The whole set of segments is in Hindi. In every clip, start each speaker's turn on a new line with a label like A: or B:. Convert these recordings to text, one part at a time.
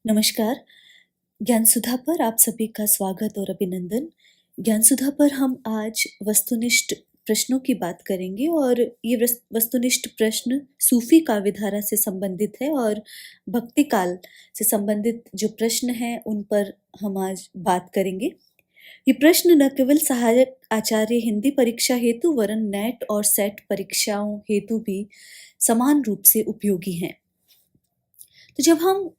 A: नमस्कार। ज्ञान सुधा पर आप सभी का स्वागत और अभिनंदन। ज्ञान सुधा पर हम आज वस्तुनिष्ठ प्रश्नों की बात करेंगे और ये वस्तुनिष्ठ प्रश्न सूफी काव्यधारा से संबंधित है और भक्ति काल से संबंधित जो प्रश्न हैं उन पर हम आज बात करेंगे। ये प्रश्न न केवल सहायक आचार्य हिंदी परीक्षा हेतु वरन नेट और सेट परीक्षाओं हेतु भी समान रूप से उपयोगी हैं। तो जब हम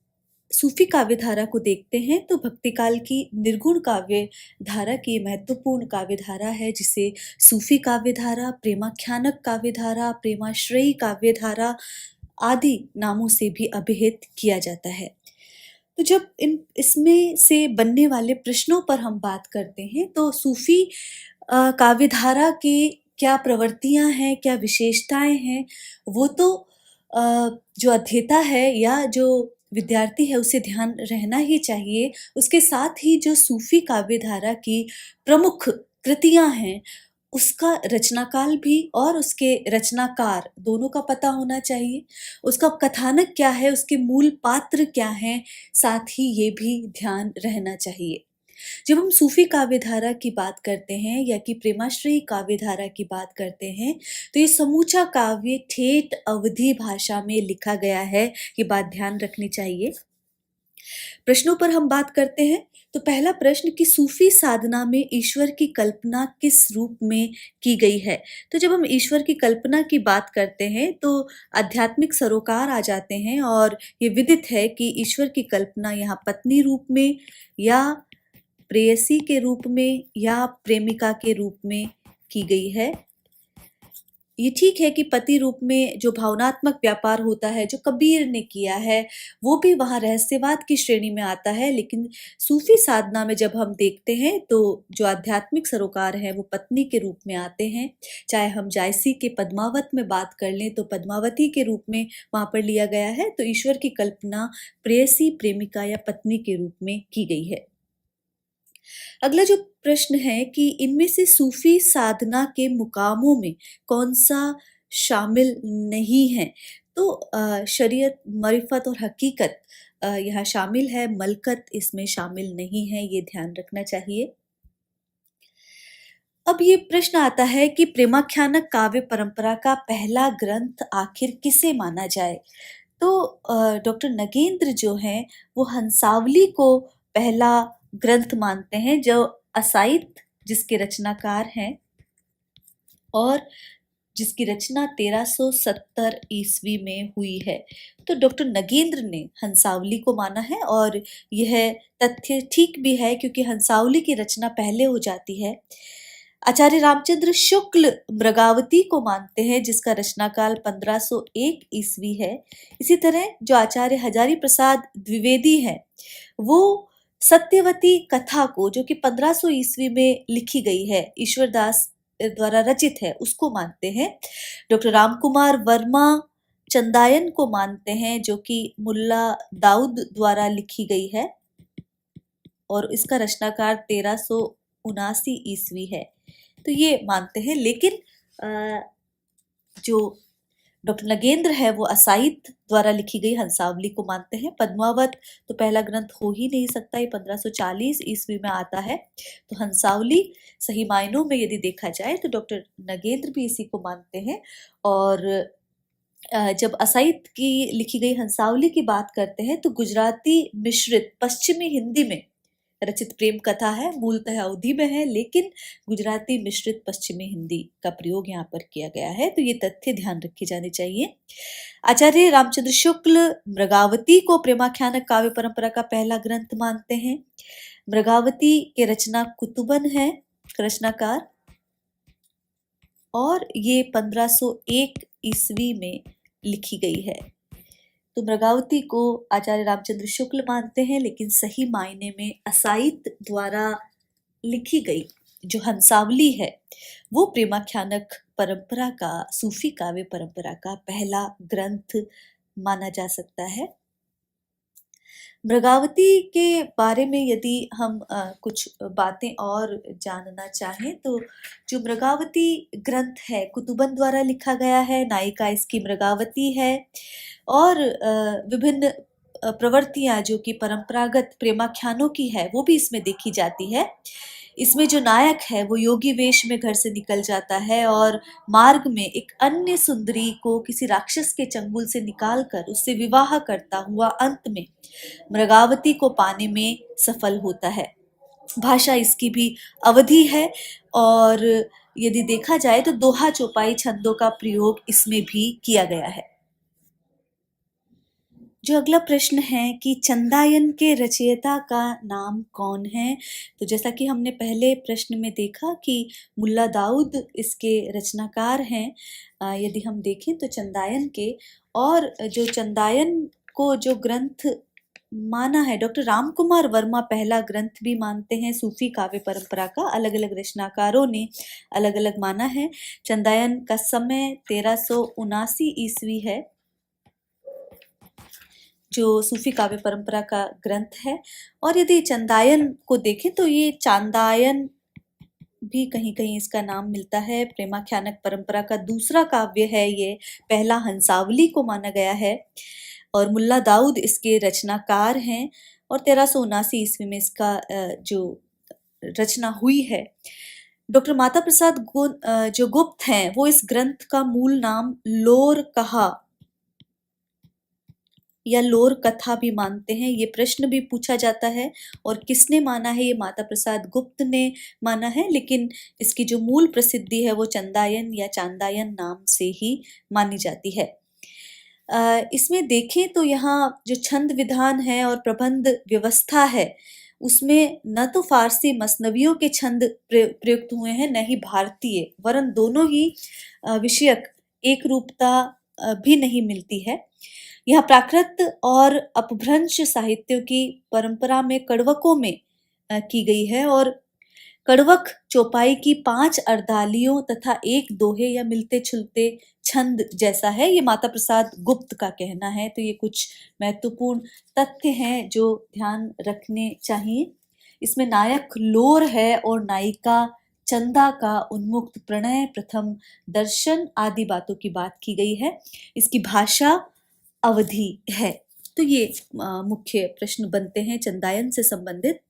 A: सूफी काव्य धारा को देखते हैं तो भक्ति काल की निर्गुण काव्य धारा की महत्वपूर्ण काव्य धारा है, जिसे सूफी काव्य धारा, प्रेमाख्यानक काव्य धारा, प्रेमाश्रयी काव्य धारा आदि नामों से भी अभिहित किया जाता है। तो जब इसमें से बनने वाले प्रश्नों पर हम बात करते हैं तो सूफी काव्य धारा की क्या प्रवृत्तियां हैं, क्या विशेषताएं हैं, वो तो जो अध्येता है या जो विद्यार्थी है उसे ध्यान रहना ही चाहिए। उसके साथ ही जो सूफी काव्य धारा की प्रमुख कृतियां हैं उसका रचनाकाल भी और उसके रचनाकार दोनों का पता होना चाहिए। उसका कथानक क्या है, उसके मूल पात्र क्या हैं, साथ ही ये भी ध्यान रहना चाहिए। जब हम सूफी काव्य धारा की बात करते हैं या कि प्रेमाश्रयी काव्य धारा की बात करते हैं तो ये समूचा काव्य ठेठ अवधी भाषा में लिखा गया है, ये बात ध्यान रखनी चाहिए। प्रश्नों पर हम बात करते हैं तो पहला प्रश्न कि सूफी साधना में ईश्वर की कल्पना किस रूप में की गई है। तो जब हम ईश्वर की कल्पना की बात करते हैं तो आध्यात्मिक सरोकार आ जाते हैं और ये विदित है कि ईश्वर की कल्पना यहाँ पत्नी रूप में या प्रेयसी के रूप में या प्रेमिका के रूप में की गई है। ये ठीक है कि पति रूप में जो भावनात्मक व्यापार होता है जो कबीर ने किया है वो भी वहाँ रहस्यवाद की श्रेणी में आता है, लेकिन सूफी साधना में जब हम देखते हैं तो जो आध्यात्मिक सरोकार है वो पत्नी के रूप में आते हैं। चाहे हम जायसी के पद्मावत में बात कर लें तो पद्मावती के रूप में वहाँ पर लिया गया है, तो ईश्वर की कल्पना प्रेयसी, प्रेमिका या पत्नी के रूप में की गई है। अगला जो प्रश्न है कि इनमें से सूफी साधना के मुकामों में कौन सा शामिल नहीं है। तो शरीयत, मारिफत और हकीकत यहाँ शामिल है, मलकत इसमें शामिल नहीं है, ये ध्यान रखना चाहिए। अब ये प्रश्न आता है कि प्रेमाख्यानक काव्य परंपरा का पहला ग्रंथ आखिर किसे माना जाए। तो डॉक्टर नगेंद्र जो हैं वो हंसावली को पहला ग्रंथ मानते हैं, जो असाइत जिसके रचनाकार हैं और जिसकी रचना 1370 ईस्वी में हुई है। तो डॉक्टर नगेंद्र ने हंसावली को माना है और यह तथ्य ठीक भी है क्योंकि हंसावली की रचना पहले हो जाती है। आचार्य रामचंद्र शुक्ल मृगावती को मानते हैं जिसका रचनाकाल 1501 ईस्वी है। इसी तरह जो आचार्य हजारी प्रसाद द्विवेदी हैं वो सत्यवती कथा को, जो कि 1500 ईस्वी में लिखी गई है, ईश्वरदास द्वारा रचित है, उसको मानते हैं। डॉक्टर रामकुमार वर्मा चंदायन को मानते हैं जो कि मुल्ला दाऊद द्वारा लिखी गई है और इसका रचनाकार 1379 ईस्वी है। तो ये मानते हैं, लेकिन जो डॉक्टर नगेंद्र है वो असाइत द्वारा लिखी गई हंसावली को मानते हैं। पद्मावत तो पहला ग्रंथ हो ही नहीं सकता, ये 1540 ईस्वी में आता है। तो हंसावली सही मायनों में यदि देखा जाए तो डॉक्टर नगेंद्र भी इसी को मानते हैं। और जब असाइत की लिखी गई हंसावली की बात करते हैं तो गुजराती मिश्रित पश्चिमी हिंदी में रचित प्रेम कथा है, मूलतः अवधी में है, लेकिन गुजराती मिश्रित पश्चिमी हिंदी का प्रयोग यहाँ पर किया गया है। तो ये तथ्य ध्यान रखे जाने चाहिए। आचार्य रामचंद्र शुक्ल मृगावती को प्रेमाख्यानक काव्य परंपरा का पहला ग्रंथ मानते हैं। मृगावती के रचना कुतुबन है रचनाकार और ये 1501 ईस्वी में लिखी गई है। तो मृगावती को आचार्य रामचंद्र शुक्ल मानते हैं, लेकिन सही मायने में असाइत द्वारा लिखी गई जो हंसावली है वो प्रेमाख्यानक परंपरा का, सूफी काव्य परंपरा का पहला ग्रंथ माना जा सकता है। मृगावती के बारे में यदि हम कुछ बातें और जानना चाहें तो जो मृगावती ग्रंथ है कुतुबन द्वारा लिखा गया है, नायिका इसकी मृगावती है और विभिन्न प्रवृत्तियां जो कि परंपरागत प्रेमाख्यानों की है वो भी इसमें देखी जाती है। इसमें जो नायक है वो योगी वेश में घर से निकल जाता है और मार्ग में एक अन्य सुंदरी को किसी राक्षस के चंगुल से निकालकर उससे विवाह करता हुआ अंत में मृगावती को पाने में सफल होता है। भाषा इसकी भी अवधि है और यदि देखा जाए तो दोहा चौपाई छंदों का प्रयोग इसमें भी किया गया है। जो अगला प्रश्न है कि चंदायन के रचयिता का नाम कौन है? तो जैसा कि हमने पहले प्रश्न में देखा कि मुल्ला दाऊद इसके रचनाकार हैं। यदि हम देखें तो चंदायन के, और जो चंदायन को जो ग्रंथ माना है, डॉक्टर राम कुमार वर्मा पहला ग्रंथ भी मानते हैं सूफी काव्य परंपरा का। अलग अलग रचनाकारों ने अलग अलग माना है। चंदायन का समय 1379 ईस्वी है जो सूफी काव्य परंपरा का ग्रंथ है। और यदि चंदायन को देखें तो ये चांदायन भी कहीं कहीं इसका नाम मिलता है। प्रेमाख्यानक परंपरा का दूसरा काव्य है ये, पहला हंसावली को माना गया है और मुल्ला दाऊद इसके रचनाकार हैं और 1379 ईस्वी में इसका जो रचना हुई है। डॉक्टर माता प्रसाद जो गुप्त हैं वो इस ग्रंथ का मूल नाम लोर कहा या लोर कथा भी मानते हैं। ये प्रश्न भी पूछा जाता है और किसने माना है? ये माता प्रसाद गुप्त ने माना है, लेकिन इसकी जो मूल प्रसिद्धि है वो चंदायन या चांदायन नाम से ही मानी जाती है। इसमें देखें तो यहाँ जो छंद विधान है और प्रबंध व्यवस्था है उसमें न तो फारसी मसनवियों के छंद प्रयुक्त हुए हैं, न ही भारतीय, वरन दोनों ही विषयक एक रूपता भी नहीं मिलती है। यह प्राकृत और अपभ्रंश साहित्यों की परंपरा में कड़वकों में की गई है और कड़वक चौपाई की 5 अर्दालियों तथा एक दोहे या मिलते छुलते छंद जैसा है, ये माता प्रसाद गुप्त का कहना है। तो ये कुछ महत्वपूर्ण तथ्य हैं जो ध्यान रखने चाहिए। इसमें नायक लोर है और नायिका चंदा का उन्मुक्त प्रणय, प्रथम दर्शन आदि बातों की बात की गई है। इसकी भाषा अवधि है। तो ये मुख्य प्रश्न बनते हैं चंदायन से संबंधित।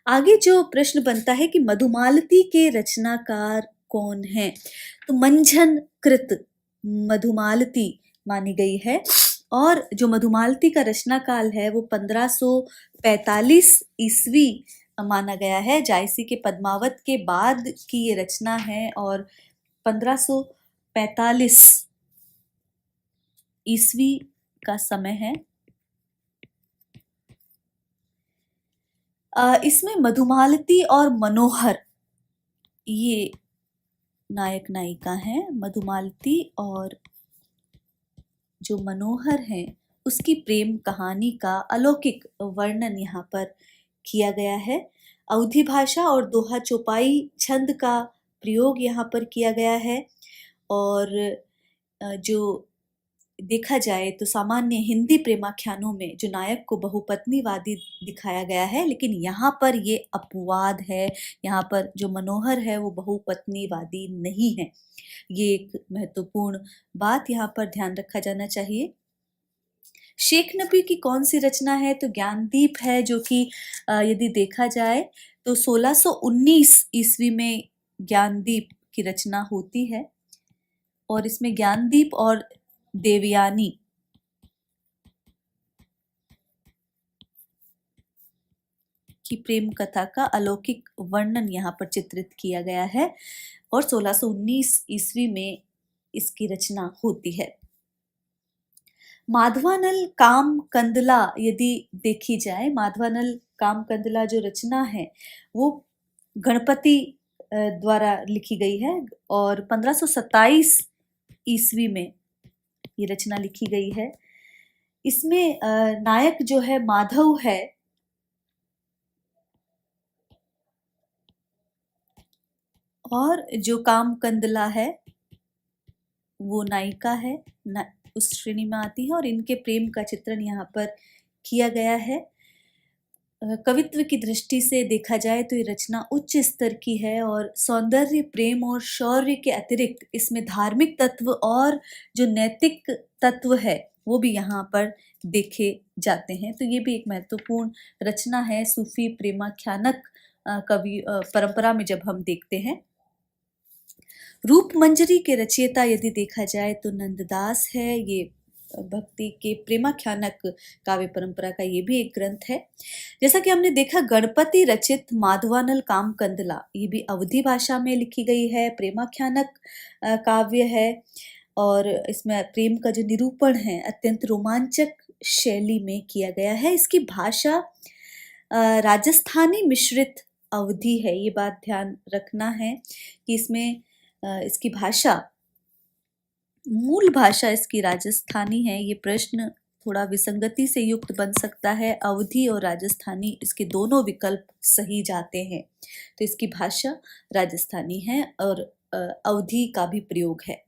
A: आगे जो प्रश्न बनता है कि मधुमालती के रचनाकार कौन हैं? तो मंझन कृत मधुमालती मानी गई है और जो मधुमालती का रचना काल है वो 1545 ईस्वी माना गया है। जायसी के पद्मावत के बाद की ये रचना है और 1545 ईस्वी का समय है। इसमें मधुमालती और मनोहर ये नायक नायिका हैं। मधुमालती और जो मनोहर हैं उसकी प्रेम कहानी का अलौकिक वर्णन यहाँ पर किया गया है। अवधी भाषा और दोहा चौपाई छंद का प्रयोग यहाँ पर किया गया है और जो देखा जाए तो सामान्य हिंदी प्रेमाख्यानों में जो नायक को बहुपत्नीवादी दिखाया गया है, लेकिन यहाँ पर ये अपवाद है। यहाँ पर जो मनोहर है वो बहुपत्नीवादी नहीं है। ये एक महत्वपूर्ण बात यहाँ पर ध्यान रखा जाना चाहिए। शेख नबी की कौन सी रचना है? तो ज्ञानदीप है, जो कि यदि देखा जाए तो 1619 ईस्वी में ज्ञानदीप की रचना होती है और इसमें ज्ञानदीप और देवयानी की प्रेम कथा का अलौकिक वर्णन यहाँ पर चित्रित किया गया है और 1619 ईस्वी में इसकी रचना होती है। माधवानल काम कंदला यदि देखी जाए, माधवानल काम कंदला जो रचना है वो गणपति द्वारा लिखी गई है और 1527 ईस्वी में ये रचना लिखी गई है। इसमें नायक जो है माधव है और जो काम कंदला है वो नायिका है, उस श्रेणी में आती है और इनके प्रेम का चित्रण यहाँ पर किया गया है। कवित्व की दृष्टि से देखा जाए तो ये रचना उच्च स्तर की है और सौंदर्य, प्रेम और शौर्य के अतिरिक्त इसमें धार्मिक तत्व और जो नैतिक तत्व है वो भी यहाँ पर देखे जाते हैं। तो ये भी एक महत्वपूर्ण रचना है सूफी प्रेमाख्यानक कवि परंपरा में जब हम देखते हैं। रूप मंजरी के रचयिता यदि देखा जाए तो नंददास है। ये भक्ति के प्रेमाख्यानक काव्य परंपरा का ये भी एक ग्रंथ है। जैसा कि हमने देखा गणपति रचित माधवानल कामकंदला, ये भी अवधी भाषा में लिखी गई है, प्रेमाख्यानक काव्य है और इसमें प्रेम का जो निरूपण है अत्यंत रोमांचक शैली में किया गया है। इसकी भाषा राजस्थानी मिश्रित अवधी है, ये बात ध्यान रखना है कि इसमें इसकी भाषा, मूल भाषा इसकी राजस्थानी है। ये प्रश्न थोड़ा विसंगति से युक्त बन सकता है। अवधी और राजस्थानी इसके दोनों विकल्प सही जाते हैं। तो इसकी भाषा राजस्थानी है और अवधी का भी प्रयोग है।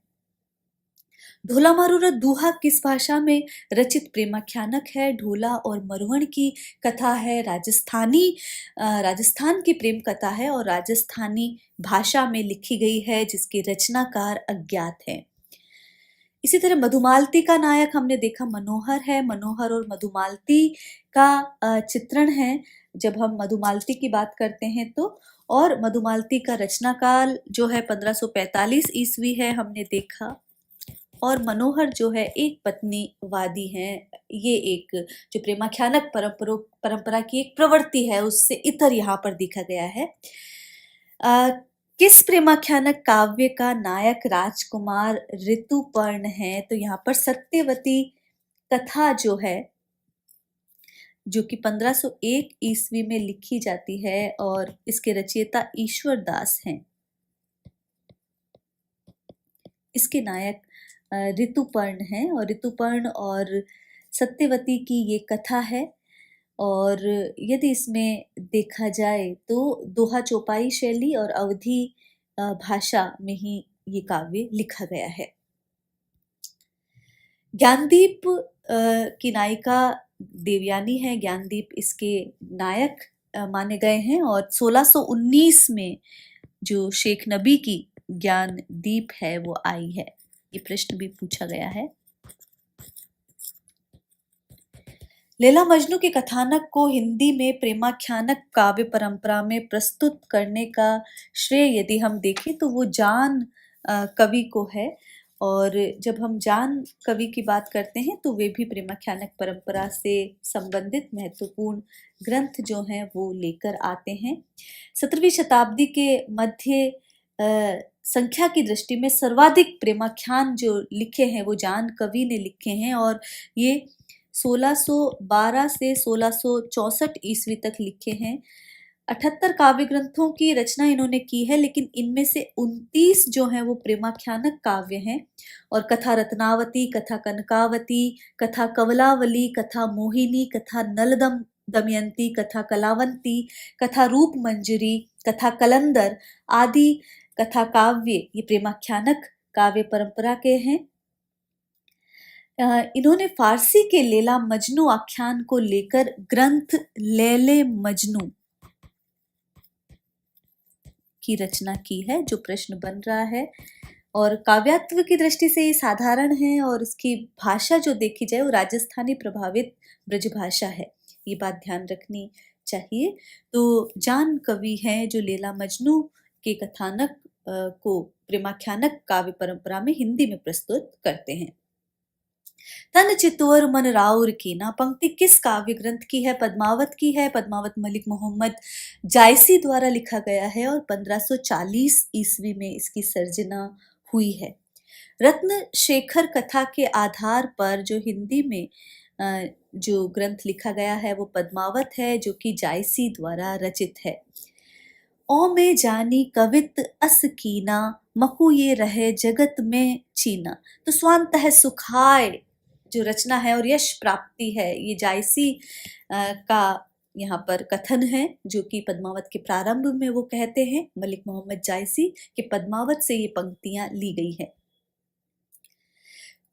A: ढोला मारूरा दूहा किस भाषा में रचित प्रेमाख्यानक है? ढोला और मरवण की कथा है, राजस्थान की प्रेम कथा है और राजस्थानी भाषा में लिखी गई है जिसके रचनाकार अज्ञात है। इसी तरह मधुमालती का नायक हमने देखा मनोहर है। मनोहर और मधुमालती का चित्रण है जब हम मधुमालती की बात करते हैं तो, और मधुमालती का रचनाकाल जो है 1545 ईस्वी है हमने देखा। और मनोहर जो है एक पत्नीवादी हैं। ये एक जो प्रेमाख्यानक परंपरा की एक प्रवृत्ति है उससे इतर यहाँ पर देखा गया है। किस प्रेमाख्यानक काव्य का नायक राजकुमार ऋतुपर्ण है? तो यहाँ पर सत्यवती कथा जो है, जो कि 1501 ईस्वी में लिखी जाती है और इसके रचयिता ईश्वर दास हैं। इसके नायक ऋतुपर्ण है और ऋतुपर्ण और सत्यवती की ये कथा है। और यदि इसमें देखा जाए तो दोहा चौपाई शैली और अवधी भाषा में ही ये काव्य लिखा गया है। ज्ञानदीप की नायिका देवयानी है। ज्ञानदीप इसके नायक माने गए हैं और 1619 में जो शेख नबी की ज्ञानदीप है वो आई है। ये प्रश्न भी पूछा गया है। लैला मजनू के कथानक को हिंदी में प्रेमाख्यानक काव्य परंपरा में प्रस्तुत करने का श्रेय यदि हम देखें तो वो जान कवि को है। और जब हम जान कवि की बात करते हैं तो वे भी प्रेमाख्यानक परंपरा से संबंधित महत्वपूर्ण ग्रंथ जो हैं वो लेकर आते हैं। 17वीं शताब्दी के मध्य संख्या की दृष्टि में सर्वाधिक प्रेमाख्यान जो लिखे हैं वो जान कवि ने लिखे हैं और ये 1612 से 1664 ईस्वी तक लिखे हैं। 78 काव्य ग्रंथों की रचना इन्होंने की है, लेकिन इनमें से 29 जो हैं वो प्रेमाख्यानक काव्य हैं। और कथा रत्नावती, कथा कनकावती, कथा कवलावली, कथा मोहिनी, कथा नलदम दमयंती, कथा कलावंती, कथा रूप मंजरी, कथा कलंदर आदि कथा काव्य ये प्रेमाख्यानक काव्य परंपरा के हैं। इन्होंने फारसी के लैला मजनू आख्यान को लेकर ग्रंथ लैले मजनू की रचना की है, जो प्रश्न बन रहा है। और काव्यात्व की दृष्टि से ये साधारण है और इसकी भाषा जो देखी जाए वो राजस्थानी प्रभावित ब्रजभाषा है, ये बात ध्यान रखनी चाहिए। तो जान कवि हैं जो लैला मजनू के कथानक को प्रेमाख्यानक काव्य परंपरा में हिंदी में प्रस्तुत करते हैं। तन चितवर मन राउर कीना पंक्ति किस काव्य ग्रंथ की है? पद्मावत की है। पद्मावत मलिक मोहम्मद जायसी द्वारा लिखा गया है और 1540 ईस्वी में इसकी सर्जना हुई है। रत्न शेखर कथा के आधार पर जो हिंदी में जो ग्रंथ लिखा गया है वो पद्मावत है, जो कि जायसी द्वारा रचित है। ओ में जानी कवित अस कीना मकु ये रहे जगत में चीना। तो स्वांत है सुखाय जो रचना है और यश प्राप्ति है, ये जायसी का यहाँ पर कथन है, जो कि पद्मावत के प्रारंभ में वो कहते हैं। मलिक मोहम्मद जायसी के पद्मावत से ये पंक्तियां ली गई हैं।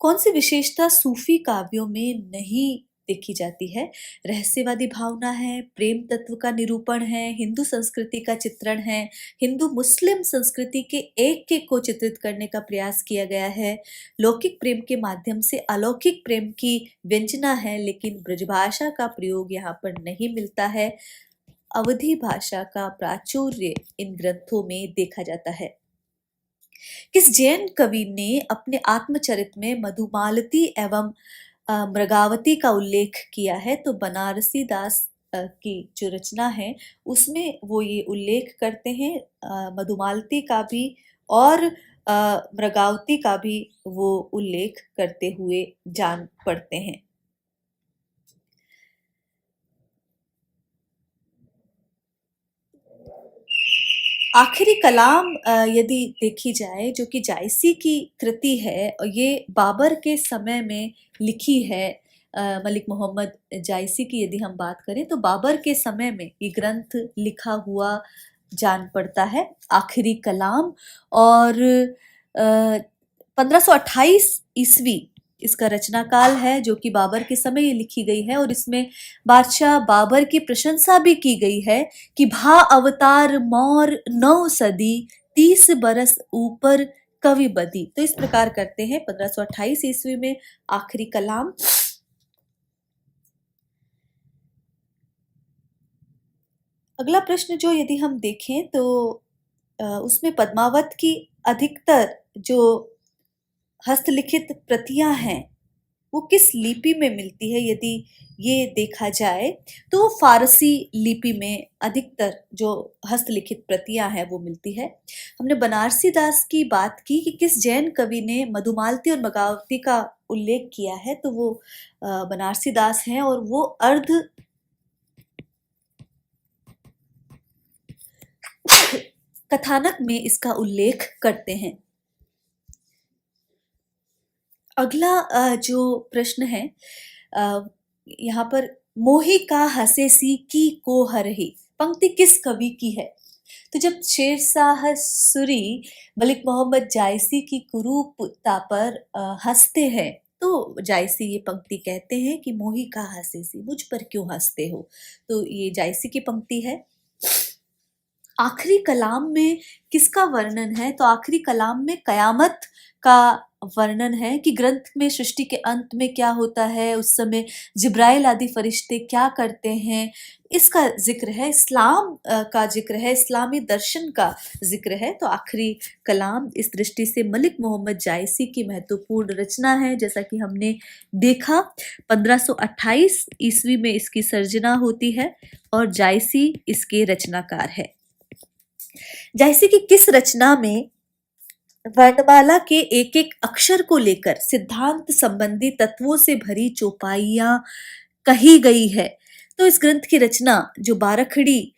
A: कौन सी विशेषता सूफी काव्यों में नहीं देखी जाती है। रहस्यवादी भावना है, प्रेम तत्व का निरूपण है, हिंदू संस्कृति का चित्रण है, हिंदू मुस्लिम संस्कृति के एक को चित्रित करने का प्रयास किया गया है। लौकिक प्रेम के माध्यम से अलौकिक प्रेम की व्यंजना है, लेकिन ब्रजभाषा का प्रयोग यहाँ पर नहीं मिलता है। अवधी भाषा का प्राचुर्य इन ग्रंथों में देखा जाता है। किस जैन कवि ने अपने आत्मचरित में मधुमालती एवं मृगावती का उल्लेख किया है? तो बनारसी दास की जो रचना है उसमें वो ये उल्लेख करते हैं, मधुमालती का भी और मृगावती का भी वो उल्लेख करते हुए जान पड़ते हैं। आखिरी कलाम यदि देखी जाए, जो कि जायसी की कृति है, और ये बाबर के समय में लिखी है। मलिक मोहम्मद जायसी की यदि हम बात करें तो बाबर के समय में ये ग्रंथ लिखा हुआ जान पड़ता है, आखिरी कलाम। और 1528 ईस्वी इसका रचना काल है, जो कि बाबर के समय ये लिखी गई है। और इसमें बादशाह बाबर की प्रशंसा भी की गई है कि भा अवतार मोर 9 सदी 30 बरस ऊपर कवि बदी। तो इस प्रकार करते हैं 1528 ईस्वी में आखिरी कलाम। अगला प्रश्न जो यदि हम देखें तो उसमें पद्मावत की अधिकतर जो हस्तलिखित प्रतियां हैं वो किस लिपि में मिलती है? यदि ये देखा जाए तो वो फारसी लिपि में अधिकतर जो हस्तलिखित प्रतियां हैं वो मिलती है। हमने बनारसी दास की बात की कि किस जैन कवि ने मधुमालती और मृगावती का उल्लेख किया है, तो वो बनारसी दास हैं और वो अर्ध कथानक में इसका उल्लेख करते हैं। अगला जो प्रश्न है, यहाँ पर मोही का हसे सी की को हरही पंक्ति किस कवि की है? तो जब शेरशाह सूरी मलिक मोहम्मद जायसी की कुरूपता पर हंसते हैं तो जायसी ये पंक्ति कहते हैं कि मोही का हसे सी, मुझ पर क्यों हंसते हो। तो ये जायसी की पंक्ति है। आखिरी कलाम में किसका वर्णन है? तो आखिरी कलाम में कयामत का वर्णन है कि ग्रंथ में सृष्टि के अंत में क्या होता है, उस समय जिब्राइल आदि फरिश्ते क्या करते हैं, इसका जिक्र है। इस्लाम का जिक्र है, इस्लामी दर्शन का जिक्र है। तो आखिरी कलाम इस दृष्टि से मलिक मोहम्मद जायसी की महत्वपूर्ण रचना है। जैसा कि हमने देखा 1528 ईस्वी में इसकी सर्जना होती है और जायसी इसके रचनाकार है। जायसी की किस रचना में वर्णमाला के एक एक अक्षर को लेकर सिद्धांत संबंधी तत्वों से भरी चौपाइयां कही गई है? तो इस ग्रंथ की रचना जो बारखड़ी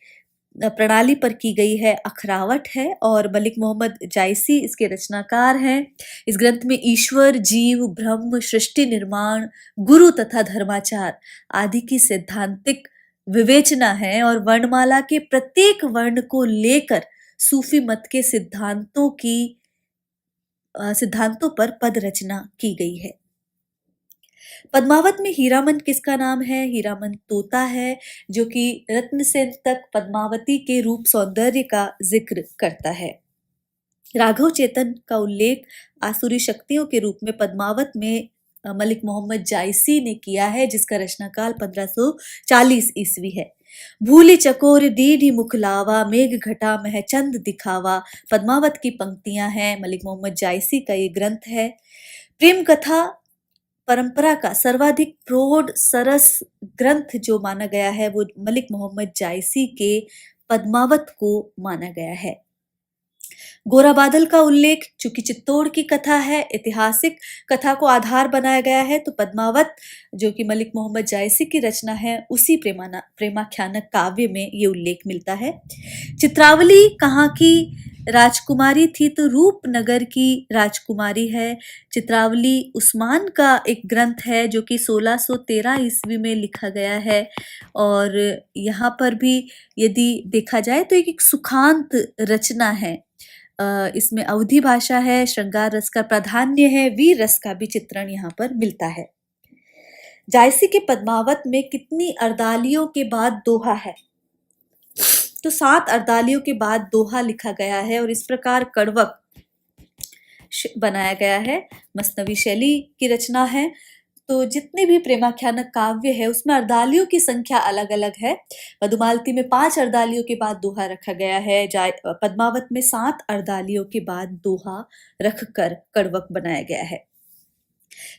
A: प्रणाली पर की गई है, अखरावट है, और मलिक मोहम्मद जायसी इसके रचनाकार हैं। इस ग्रंथ में ईश्वर, जीव, ब्रह्म, सृष्टि निर्माण, गुरु तथा धर्माचार आदि की सैद्धांतिक विवेचना है और वर्णमाला के प्रत्येक वर्ण को लेकर सूफी मत के सिद्धांतों पर पद रचना की गई है। पद्मावत में हीरामन किसका नाम है? हीरामन तोता है, जो कि रत्न सेन तक पद्मावती के रूप सौंदर्य का जिक्र करता है। राघव चेतन का उल्लेख आसुरी शक्तियों के रूप में पद्मावत में मलिक मोहम्मद जायसी ने किया है, जिसका रचनाकाल 1540 ईस्वी है। भूली चकोर दीढ़ी मुखलावा, मेघ घटा मह चंद दिखावा पद्मावत की पंक्तियां हैं। मलिक मोहम्मद जायसी का ये ग्रंथ है। प्रेम कथा परंपरा का सर्वाधिक प्रौढ़ सरस ग्रंथ जो माना गया है वो मलिक मोहम्मद जायसी के पद्मावत को माना गया है। गोरा बादल का उल्लेख चूंकि चित्तौड़ की कथा है, ऐतिहासिक कथा को आधार बनाया गया है, तो पद्मावत जो कि मलिक मोहम्मद जायसी की रचना है उसी प्रेमाख्यानक काव्य में ये उल्लेख मिलता है। चित्रावली कहाँ की राजकुमारी थी? तो रूपनगर की राजकुमारी है। चित्रावली उस्मान का एक ग्रंथ है जो कि 1613 ईस्वी में लिखा गया है और यहाँ पर भी यदि देखा जाए तो एक सुखांत रचना है। इसमें अवधी भाषा है, श्रृंगार रस का प्राधान्य है, वीर रस का भी चित्रण यहाँ पर मिलता है। जायसी के पद्मावत में कितनी अर्दालियों के बाद दोहा है? तो 7 अर्दालियों के बाद दोहा लिखा गया है और इस प्रकार कड़वक बनाया गया है। मसनवी शैली की रचना है। तो जितने भी प्रेमाख्यानक काव्य है उसमें अर्दालियों की संख्या अलग अलग है। मधुमालती में 5 अर्दालियों के बाद दोहा रखा गया है। पद्मावत में 7 अर्दालियों के बाद दोहा रखकर कड़वक बनाया गया है।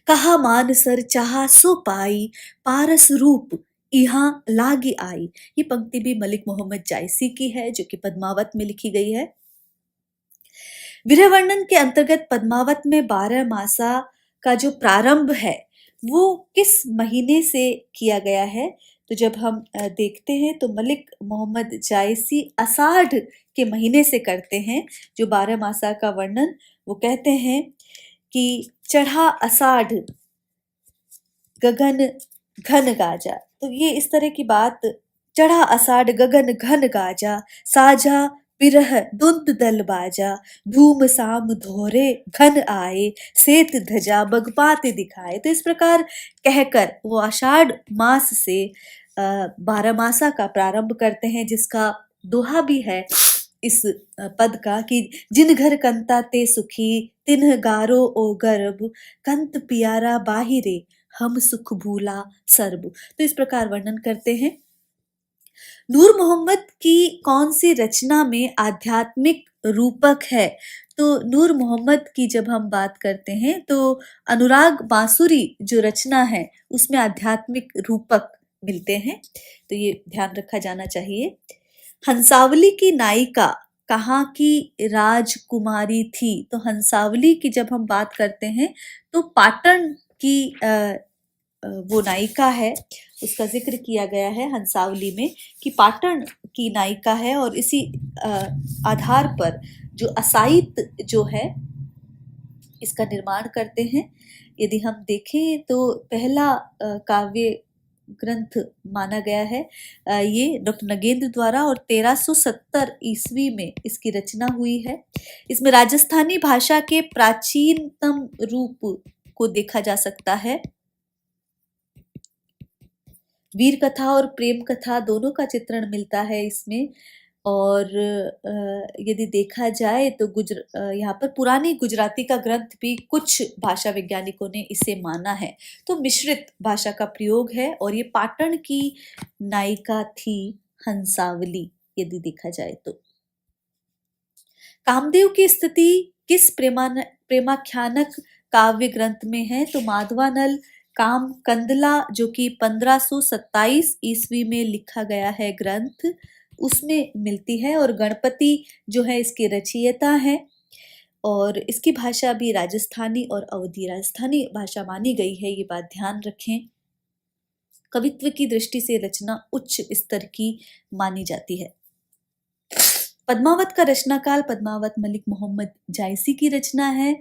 A: कहा मान सर चाहा सो पाई, पारस रूप यहाँ लागी आई। ये पंक्ति भी मलिक मोहम्मद जायसी की है जो कि पद्मावत में लिखी गई है। विरह वर्णन के अंतर्गत पद्मावत में 12 मासा का जो प्रारंभ है वो किस महीने से किया गया है? तो जब हम देखते हैं तो मलिक मोहम्मद जायसी आषाढ़ के महीने से करते हैं जो 12 मासा का वर्णन। वो कहते हैं कि चढ़ा आषाढ़ गगन घन गाजा। तो ये इस तरह की बात, चढ़ा आषाढ़ गगन घन गाजा, साजा पिरह दुंद दल बाजा, धूम साम धोरे घन आए, सेत ध्वजा बगपाते दिखाए। तो इस प्रकार कहकर वो आषाढ़ मास से 12 मासा का प्रारंभ करते हैं, जिसका दोहा भी है इस पद का कि जिन घर कंता ते सुखी, तिन्ह गारो ओ गर्भ, कंत पियारा बाहिरे, हम सुख भूला सर्ब। तो इस प्रकार वर्णन करते हैं। नूर मोहम्मद की कौन सी रचना में आध्यात्मिक रूपक है? तो नूर मोहम्मद की जब हम बात करते हैं तो अनुराग बांसुरी जो रचना है उसमें आध्यात्मिक रूपक मिलते हैं। तो ये ध्यान रखा जाना चाहिए। हंसावली की नायिका कहाँ की राजकुमारी थी? तो हंसावली की जब हम बात करते हैं तो पाटन की वो नायिका है, उसका जिक्र किया गया है हंसावली में कि पाटन की नायिका है। और इसी आधार पर जो असाइत जो है इसका निर्माण करते हैं। यदि हम देखें तो पहला काव्य ग्रंथ माना गया है ये डॉक्टर नगेंद्र द्वारा और 1370 ईस्वी में इसकी रचना हुई है। इसमें राजस्थानी भाषा के प्राचीनतम रूप को देखा जा सकता है। वीर कथा और प्रेम कथा दोनों का चित्रण मिलता है इसमें। और यदि देखा जाए तो यहाँ पर पुरानी गुजराती का ग्रंथ भी कुछ भाषा वैज्ञानिकों ने इसे माना है। तो मिश्रित भाषा का प्रयोग है और ये पाटन की नायिका थी हंसावली यदि देखा जाए तो। कामदेव की स्थिति किस प्रेमाख्यानक काव्य ग्रंथ में है? तो माधवानल काम कंदला जो कि 1527 ईस्वी में लिखा गया है ग्रंथ, उसमें मिलती है। और गणपति जो है इसके रचयिता है और इसकी भाषा भी राजस्थानी और अवधी राजस्थानी भाषा मानी गई है, ये बात ध्यान रखें। कवित्व की दृष्टि से रचना उच्च स्तर की मानी जाती है। पद्मावत का रचनाकाल पद्मावत मलिक मोहम्मद जायसी की रचना है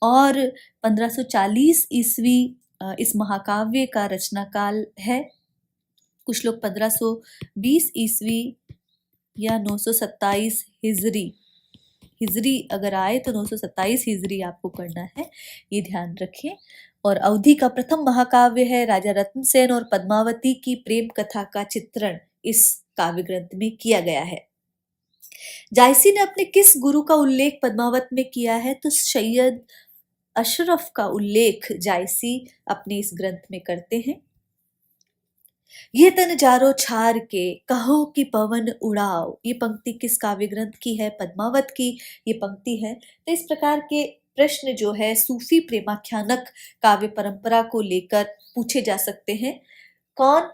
A: और 1540 ईस्वी इस महाकाव्य का रचनाकाल है। कुछ लोग 1520 ईस्वी या 927 हिजरी अगर आए तो 927 हिजरी आपको करना है, ये ध्यान रखें। और अवधि का प्रथम महाकाव्य है राजा रत्न सेन और पद्मावती की प्रेम कथा का चित्रण इस काव्य ग्रंथ में किया गया है। जायसी ने अपने किस गुरु का उल्लेख पद्मावत में किया है? तो सैयद अशरफ का उल्लेख जायसी अपने इस ग्रंथ में करते हैं। ये तन जारो छार के कहो कि पवन उड़ाओ, ये पंक्ति किस काव्य ग्रंथ की है? पद्मावत की ये पंक्ति है। तो इस प्रकार के प्रश्न जो है सूफी प्रेमाख्यानक काव्य परंपरा को लेकर पूछे जा सकते हैं। कौन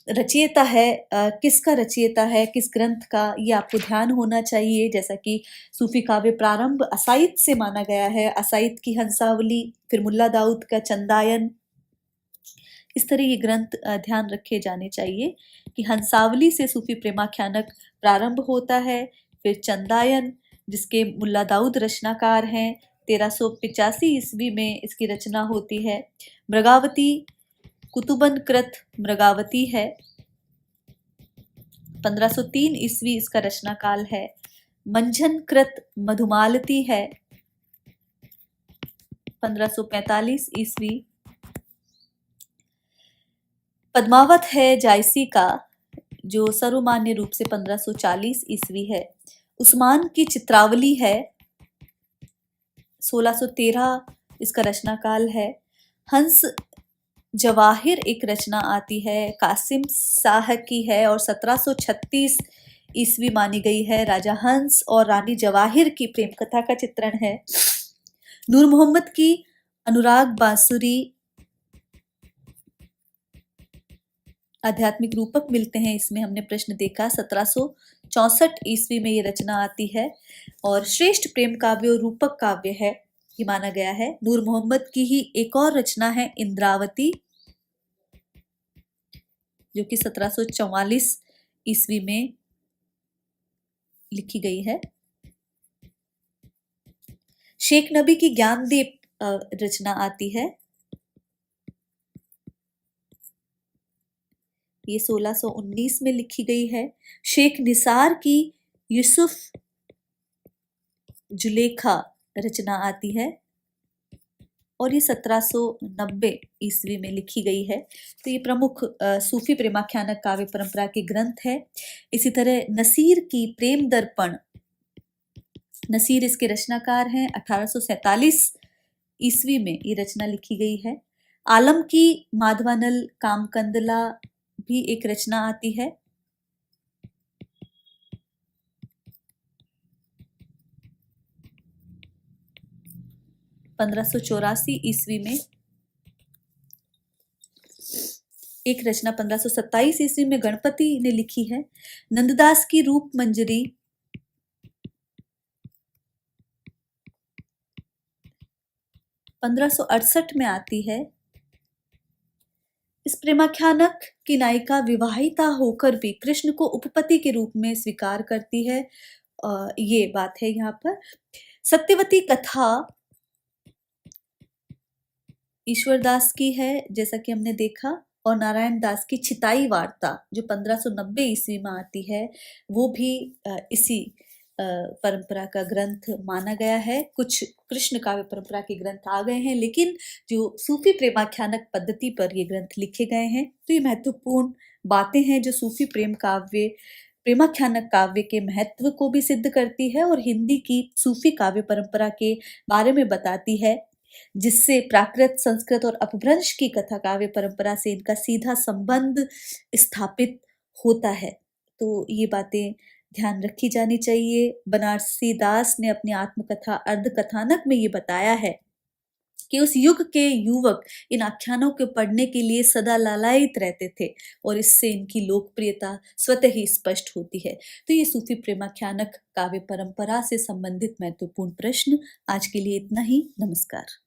A: रचयिता है, किसका रचयिता है, किस ग्रंथ का, ये आपको ध्यान होना चाहिए। जैसा कि सूफी काव्य प्रारंभ असाइत से माना गया है, असाइत की हंसावली, फिर मुल्ला दाऊद का चंदायन, इस तरह ये ग्रंथ ध्यान रखे जाने चाहिए कि हंसावली से सूफी प्रेमाख्यानक प्रारंभ होता है, फिर चंदायन जिसके मुल्ला दाऊद रचनाकार हैं, 1385 ईस्वी में इसकी रचना होती है। मृगावती कुतुबन कृत मृगावती है, 1503 ईस्वी इसका रचनाकाल है। मंझन कृत मधुमालती है, 1545 ईस्वी। पद्मावत है जायसी का, जो सर्वमान्य रूप से 1540 ईस्वी है। उस्मान की चित्रावली है, 1613 इसका रचना काल है। हंस जवाहिर एक रचना आती है, कासिम शाह की है और 1736 ईस्वी मानी गई है। राजा हंस और रानी जवाहिर की प्रेम कथा का चित्रण है। नूर मोहम्मद की अनुराग बांसुरी आध्यात्मिक रूपक मिलते हैं, इसमें हमने प्रश्न देखा। 1764 ईस्वी में ये रचना आती है और श्रेष्ठ प्रेम काव्य और रूपक काव्य है ये माना गया है। नूर मोहम्मद की ही एक और रचना है इंद्रावती, जो कि 1744 ईस्वी में लिखी गई है। शेख नबी की ज्ञानदीप रचना आती है, ये 1619 में लिखी गई है। शेख निसार की यूसुफ जुलेखा रचना आती है और ये 1790 ईस्वी में लिखी गई है। तो ये प्रमुख सूफी प्रेमाख्यानक काव्य परंपरा के ग्रंथ है। इसी तरह नसीर की प्रेम दर्पण, नसीर इसके रचनाकार हैं, 1847 ईस्वी में ये रचना लिखी गई है। आलम की माधवानल कामकंदला भी एक रचना आती है, 1584 ईस्वी में। एक रचना 1527 ईस्वी में गणपति ने लिखी है। नंददास की रूप मंजरी 1568 में आती है। इस प्रेमाख्यानक की नायिका विवाहिता होकर भी कृष्ण को उपपति के रूप में स्वीकार करती है, ये बात है यहाँ पर। सत्यवती कथा ईश्वरदास की है, जैसा कि हमने देखा, और नारायण दास की छिताई वार्ता जो 1590 ईस्वी में आती है, वो भी इसी परंपरा का ग्रंथ माना गया है। कुछ कृष्ण काव्य परंपरा के ग्रंथ आ गए हैं, लेकिन जो सूफी प्रेमाख्यानक पद्धति पर ये ग्रंथ लिखे गए हैं, तो ये महत्वपूर्ण बातें हैं जो सूफी प्रेमाख्यानक काव्य के महत्व को भी सिद्ध करती है और हिंदी की सूफी काव्य परंपरा के बारे में बताती है, जिससे प्राकृत, संस्कृत और अपभ्रंश की कथा काव्य परंपरा से इनका सीधा संबंध स्थापित होता है। तो ये बातें ध्यान रखी जानी चाहिए। बनारसी दास ने अपनी आत्मकथा अर्धकथानक में ये बताया है कि उस युग के युवक इन आख्यानों को पढ़ने के लिए सदा लालायित रहते थे और इससे इनकी लोकप्रियता स्वतः ही स्पष्ट होती है। तो ये सूफी प्रेमाख्यानक काव्य परंपरा से संबंधित महत्वपूर्ण प्रश्न। आज के लिए इतना ही। नमस्कार।